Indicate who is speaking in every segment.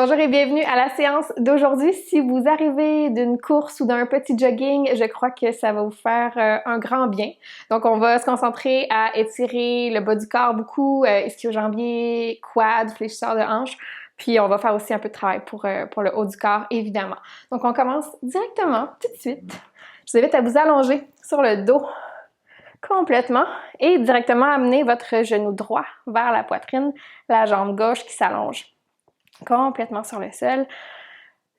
Speaker 1: Bonjour et bienvenue à la séance d'aujourd'hui. Si vous arrivez d'une course ou d'un petit jogging, je crois que ça va vous faire un grand bien. Donc, on va se concentrer à étirer le bas du corps beaucoup, ischio-jambier, quad, fléchisseur de hanche. Puis, on va faire aussi un peu de travail pour le haut du corps, évidemment. Donc, on commence directement, tout de suite. Je vous invite à vous allonger sur le dos complètement et directement amener votre genou droit vers la poitrine, la jambe gauche qui s'allonge complètement sur le sol.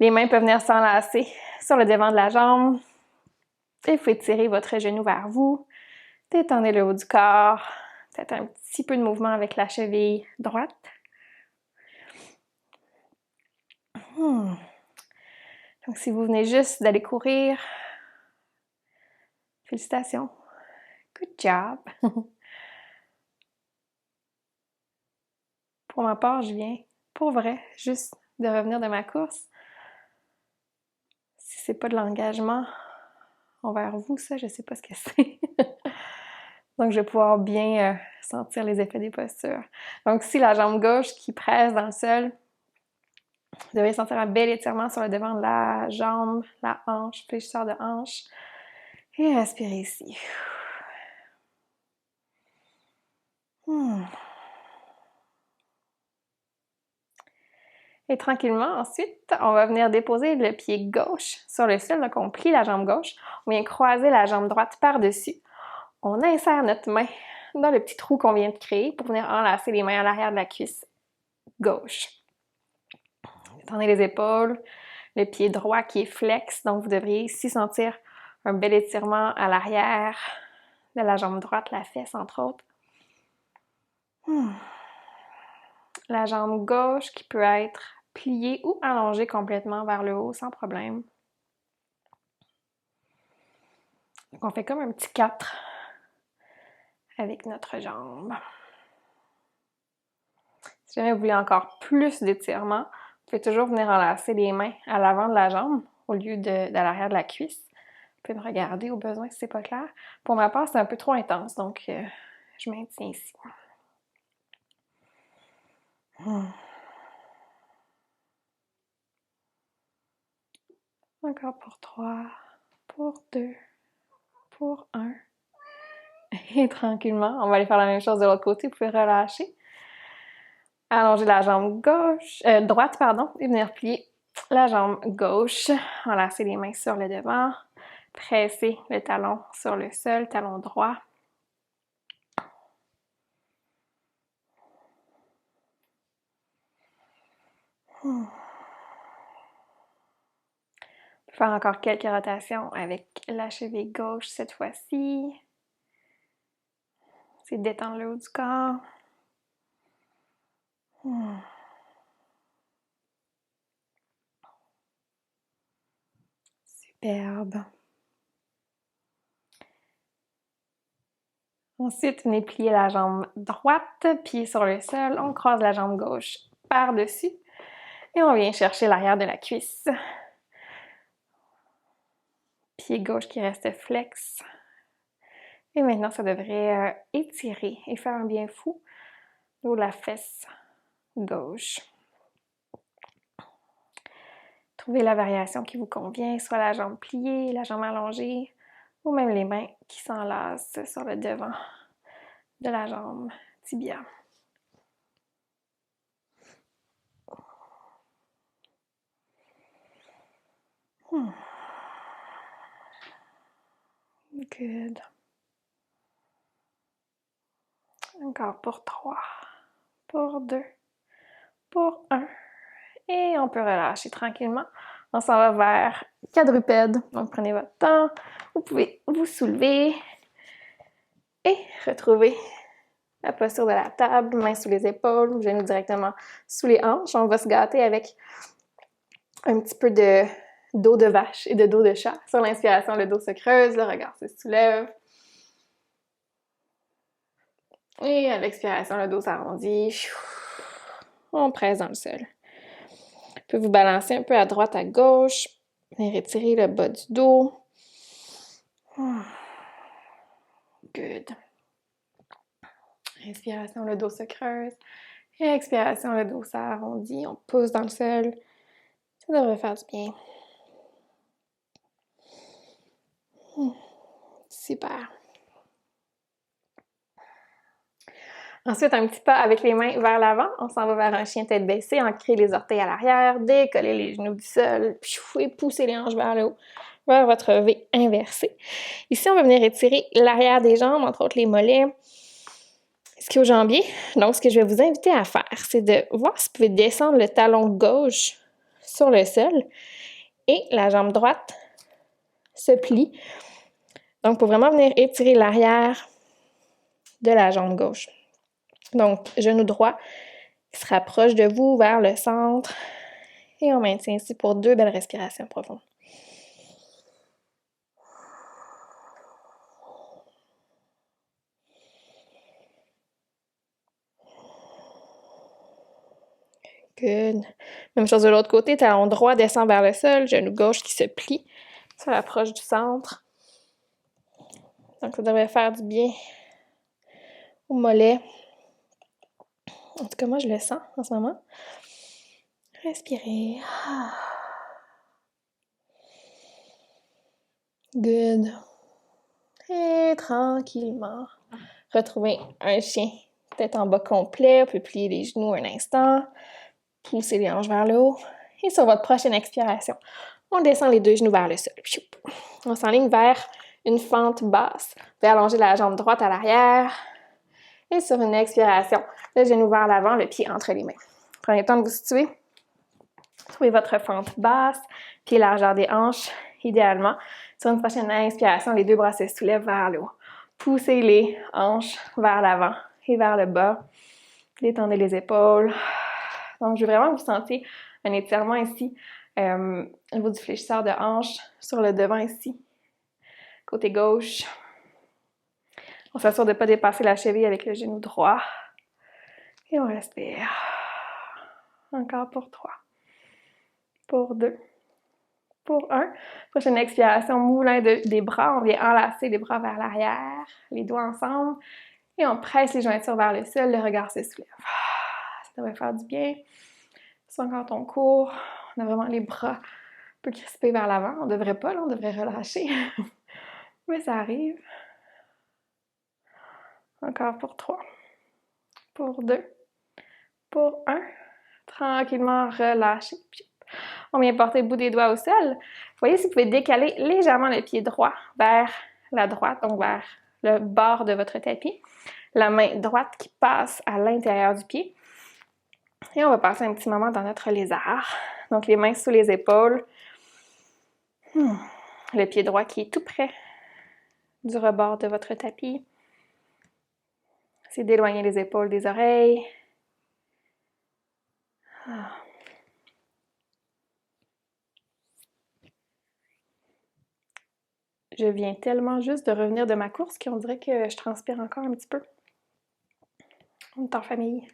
Speaker 1: Les mains peuvent venir s'enlacer sur le devant de la jambe. Et vous pouvez tirer votre genou vers vous. Détendez le haut du corps. Peut-être un petit peu de mouvement avec la cheville droite. Donc, si vous venez juste d'aller courir, félicitations. Good job. Pour ma part, je viens, pour vrai, juste de revenir de ma course. Si c'est pas de l'engagement envers vous, ça, je sais pas ce que c'est. Donc, je vais pouvoir bien sentir les effets des postures. Donc, si la jambe gauche qui presse dans le sol, vous devez sentir un bel étirement sur le devant de la jambe, la hanche, fléchisseur de hanche. Et respirez ici. Et tranquillement, ensuite, on va venir déposer le pied gauche sur le sol. Donc, on plie la jambe gauche. On vient croiser la jambe droite par-dessus. On insère notre main dans le petit trou qu'on vient de créer pour venir enlacer les mains à l'arrière de la cuisse gauche. Tendez les épaules, le pied droit qui est flex. Donc, vous devriez ici sentir un bel étirement à l'arrière de la jambe droite, la fesse entre autres. La jambe gauche qui peut être pliée ou allongée complètement vers le haut sans problème. Donc, on fait comme un petit 4 avec notre jambe. Si jamais vous voulez encore plus d'étirement, vous pouvez toujours venir enlacer les mains à l'avant de la jambe au lieu de l'arrière de la cuisse. Vous pouvez me regarder au besoin si c'est pas clair. Pour ma part, c'est un peu trop intense, donc je maintiens ici. Encore pour 3, pour 2, pour 1. Et tranquillement, on va aller faire la même chose de l'autre côté. Vous pouvez relâcher. Allonger la jambe droite, et venir plier la jambe gauche. Enlacer les mains sur le devant. Presser le talon sur le sol, talon droit. On peut faire encore quelques rotations avec la cheville gauche cette fois-ci. C'est détendre le haut du corps. Superbe. Ensuite, venez plier la jambe droite, pied sur le sol. On croise la jambe gauche par-dessus. Et on vient chercher l'arrière de la cuisse. Pied gauche qui reste flex. Et maintenant, ça devrait étirer et faire un bien fou au niveau de la fesse gauche. Trouvez la variation qui vous convient, soit la jambe pliée, la jambe allongée, ou même les mains qui s'enlacent sur le devant de la jambe tibia. Good. Encore pour 3, pour 2, pour 1. Et on peut relâcher tranquillement. On s'en va vers quadrupède. Donc, prenez votre temps. Vous pouvez vous soulever et retrouver la posture de la table, mains sous les épaules, genoux directement sous les hanches. On va se gâter avec un petit peu de dos de vache et de dos de chat. Sur l'inspiration, le dos se creuse, le regard se soulève. Et à l'expiration, le dos s'arrondit. On presse dans le sol. Vous pouvez vous balancer un peu à droite, à gauche. Venez retirer le bas du dos. Good. Inspiration, le dos se creuse. Et expiration, le dos s'arrondit, on pousse dans le sol. Ça devrait faire du bien. Super. Ensuite, un petit pas avec les mains vers l'avant. On s'en va vers un chien tête baissée, ancrer les orteils à l'arrière, décoller les genoux du sol, et pousser les hanches vers le haut, vers votre V inversée. Ici, on va venir étirer l'arrière des jambes, entre autres les mollets, ischio-jambier. Donc, ce que je vais vous inviter à faire, c'est de voir si vous pouvez descendre le talon gauche sur le sol et la jambe droite se plie. Donc, pour vraiment venir étirer l'arrière de la jambe gauche. Donc, genou droit qui se rapproche de vous vers le centre. Et on maintient ici pour 2 belles respirations profondes. Good. Même chose de l'autre côté, talon droit descend vers le sol, genou gauche qui se plie, se rapproche du centre. Donc, ça devrait faire du bien au mollet. En tout cas, moi, je le sens en ce moment. Respirez. Good. Et tranquillement, retrouvez un chien. Tête en bas complet, on peut plier les genoux un instant, pousser les hanches vers le haut. Et sur votre prochaine expiration, on descend les 2 genoux vers le sol. On s'enligne vers une fente basse. Vous pouvez allonger la jambe droite à l'arrière. Et sur une expiration, le genou vers l'avant, le pied entre les mains. Prenez le temps de vous situer. Trouvez votre fente basse, pied largeur des hanches, idéalement. Sur une prochaine inspiration, les 2 bras se soulèvent vers le haut. Poussez les hanches vers l'avant et vers le bas. Détendez les épaules. Donc, je veux vraiment que vous sentiez un étirement ici au niveau du fléchisseur de hanche sur le devant ici, côté gauche. On s'assure de ne pas dépasser la cheville avec le genou droit. Et on respire. Encore pour 3. Pour 2. Pour 1. Prochaine expiration, moulin des bras. On vient enlacer les bras vers l'arrière, les doigts ensemble. Et on presse les jointures vers le sol, le regard se soulève. Ça devrait faire du bien. C'est encore ton cours. On a vraiment les bras un peu crispés vers l'avant. On ne devrait pas, là, on devrait relâcher. Mais ça arrive. Encore pour 3. Pour 2. Pour 1. Tranquillement relâcher. On vient porter le bout des doigts au sol. Voyez si vous pouvez décaler légèrement le pied droit vers la droite, donc vers le bord de votre tapis. La main droite qui passe à l'intérieur du pied. Et on va passer un petit moment dans notre lézard. Donc, les mains sous les épaules. Le pied droit qui est tout près du rebord de votre tapis. C'est d'éloigner les épaules des oreilles. Je viens tellement juste de revenir de ma course qu'on dirait que je transpire encore un petit peu. On est en famille.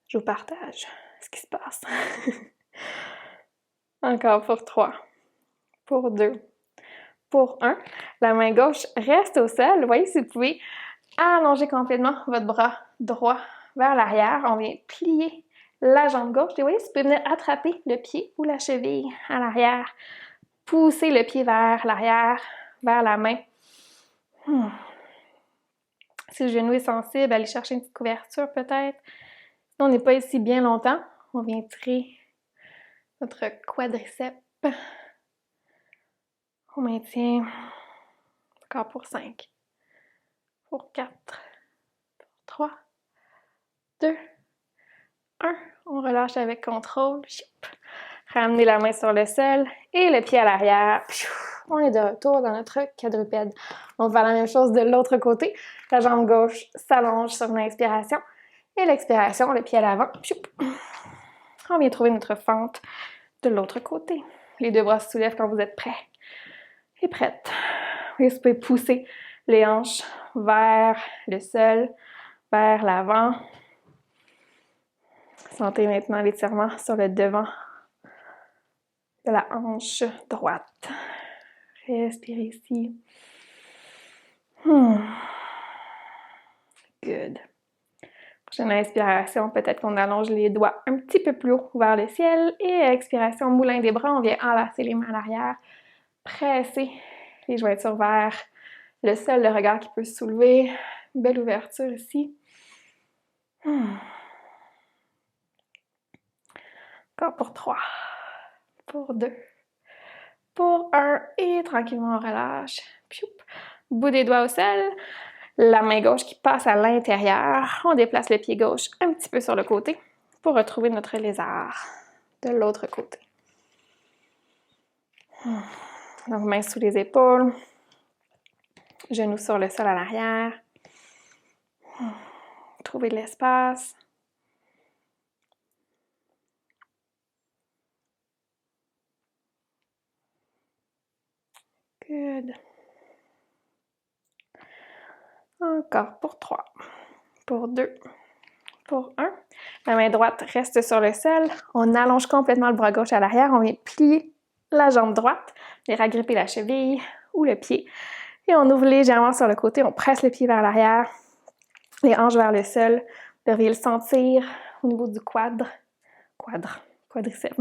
Speaker 1: Je vous partage ce qui se passe. Encore pour 3. Pour 2. Pour 1. La main gauche reste au sol. Vous voyez si vous pouvez allonger complètement votre bras droit vers l'arrière. On vient plier la jambe gauche. Et vous voyez si vous pouvez venir attraper le pied ou la cheville à l'arrière. Pousser le pied vers l'arrière, vers la main. Si le genou est sensible, allez chercher une petite couverture peut-être. Si on n'est pas ici bien longtemps, on vient tirer notre quadriceps. On maintient encore pour 5, pour 4, pour 3, 2, 1. On relâche avec contrôle. Ramenez la main sur le sol et le pied à l'arrière. On est de retour dans notre quadrupède. On va faire la même chose de l'autre côté. La jambe gauche s'allonge sur une inspiration et l'expiration, le pied à l'avant. On vient trouver notre fente de l'autre côté. Les 2 bras se soulèvent quand vous êtes prêts et prête. Et vous pouvez pousser les hanches vers le sol, vers l'avant. Sentez maintenant l'étirement sur le devant de la hanche droite. Respirez ici. Good. Prochaine inspiration, peut-être qu'on allonge les doigts un petit peu plus haut vers le ciel. Et expiration, moulin des bras, on vient enlacer les mains à l'arrière, presser les jointures vers le sol, le regard qui peut se soulever. Belle ouverture ici. Encore pour 3, pour 2, pour 1 et tranquillement on relâche. Pioup. Bout des doigts au sol, la main gauche qui passe à l'intérieur. On déplace le pied gauche un petit peu sur le côté pour retrouver notre lézard de l'autre côté. Donc main sous les épaules, genoux sur le sol à l'arrière. Trouver de l'espace. Good. Encore pour 3, pour 2, pour 1. La main droite reste sur le sol. On allonge complètement le bras gauche à l'arrière. On vient plier la jambe droite, et ragripper la cheville ou le pied. Et on ouvre légèrement sur le côté. On presse le pied vers l'arrière, les hanches vers le sol. Vous devriez le sentir au niveau du quadriceps.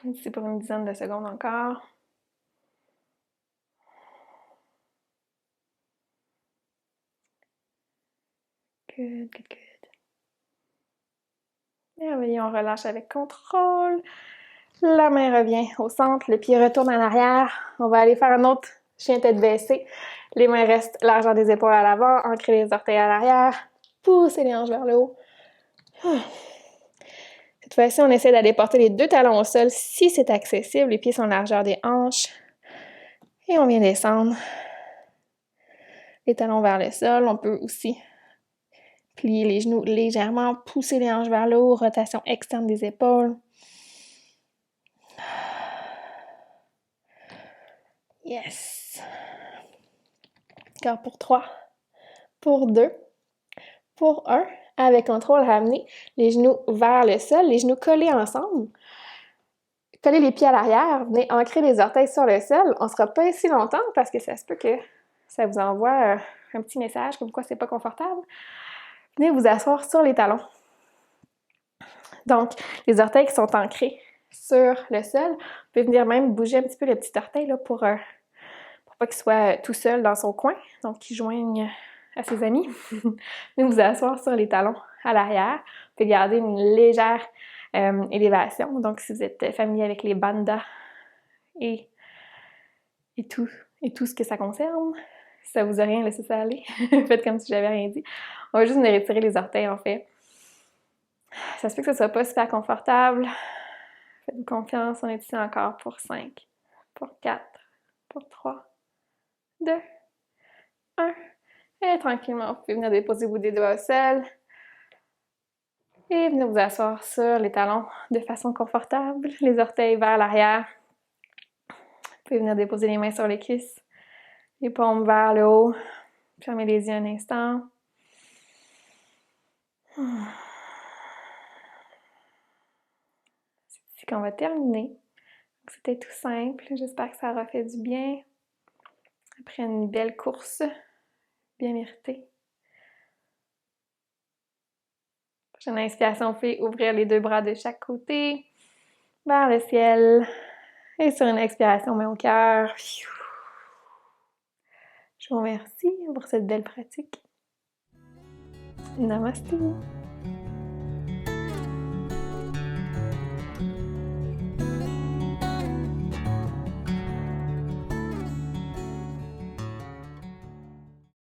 Speaker 1: Ici pour une dizaine de secondes encore. Good, good, good. Merveilleux, on relâche avec contrôle. La main revient au centre, le pied retourne en arrière. On va aller faire un autre chien tête baissée. Les mains restent largeur des épaules à l'avant, ancrer les orteils à l'arrière, pousser les hanches vers le haut. Cette fois-ci, on essaie d'aller porter les 2 talons au sol si c'est accessible. Les pieds sont largeur des hanches. Et on vient descendre. Les talons vers le sol. On peut aussi plier les genoux légèrement, pousser les hanches vers le haut, rotation externe des épaules. Yes! Encore pour 3, pour 2, pour 1. Avec contrôle, ramenez les genoux vers le sol, les genoux collés ensemble. Collez les pieds à l'arrière, venez ancrer les orteils sur le sol. On ne sera pas ici longtemps parce que ça se peut que ça vous envoie un petit message comme quoi c'est pas confortable. Venez vous asseoir sur les talons. Donc, les orteils qui sont ancrés sur le sol, vous pouvez venir même bouger un petit peu le petit orteil là, pour pas qu'il soit tout seul dans son coin, donc qu'il joigne à ses amis. Venez vous asseoir sur les talons à l'arrière. Vous pouvez garder une légère élévation. Donc, si vous êtes familier avec les bandhas et tout ce que ça concerne, si ça vous a rien, laissez ça aller. Faites comme si j'avais rien dit. On va juste venir étirer les orteils, en fait. Ça se peut que ce soit pas super confortable. Faites-vous confiance, on est ici encore pour 5, pour 4, pour 3, 2, 1. Et tranquillement, vous pouvez venir déposer vos doigts au sol. Et venir vous asseoir sur les talons de façon confortable, les orteils vers l'arrière. Vous pouvez venir déposer les mains sur les cuisses, les paumes vers le haut. Fermez les yeux un instant. C'est ici qu'on va terminer. C'était tout simple. J'espère que ça aura fait du bien. Après une belle course, bien méritée. Prochaine inspiration, vous pouvez ouvrir les 2 bras de chaque côté, vers le ciel. Et sur une expiration, main au cœur. Je vous remercie pour cette belle pratique. Namaste.